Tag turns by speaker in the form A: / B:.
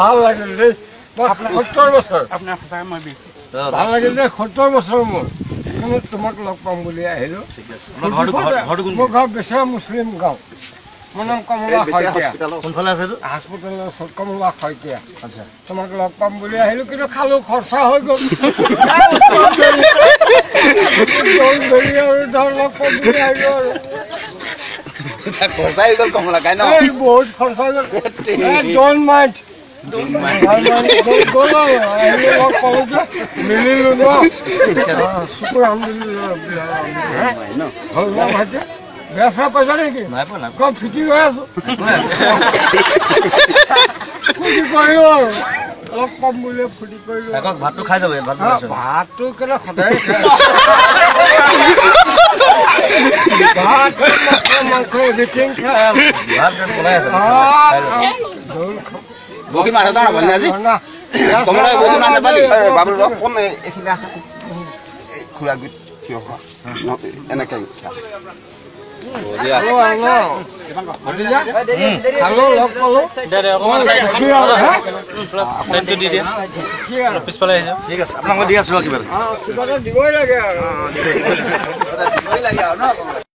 A: ভাল লাগিল দেই 70 বছৰ
B: আপোনাৰ সঁচাকৈ মই বিহু
A: ভাল লাগিল দেই 70 বছৰ মোৰ কিন্তু তোমাক লগ পাম বুলি আহিলো মোৰ ঘৰ বেচৰা মুছলিম গাঁও মোৰ নাম কমলা শইকীয়া
C: কোনফালে আছে এইটো
A: হাস্পতালৰ ওচৰত কমলা শইকীয়া আচ্ছা তোমাক লগ পাম বুলি আহিলো কিন্তু খালো খৰচা হৈ গ'ল ধৰ লগ পাম বুলি আহিলো আৰু
C: খৰচা হৈ গ'ল কমলা কাই ন
A: বহুত খৰচা হৈ গ'ল ডোন্ট মাইণ্ড মিলিলো ন শুকুৰ আলহামদুলিল্লাহ বেচা পইচা নেকি কম ফিটি হৈ আছো ফুটি কৰিলো আৰু অলপ কম বুলি ফুটি কৰিলো
C: ভাতটো খাই যাব
A: ভাতটো কেলে সদায় ভাত মাংস এভৰিথিং খাই
C: বগী মাছ এটা ভাল আজি কমলা বগী মাছ নাপালি বাবুল কোন এইখিনি আছে খুৰা গুট কিয় এনেকে পিছফালে ঠিক আছে আপোনাক মই দি আছো কিবা
A: দিবই লাগে আৰু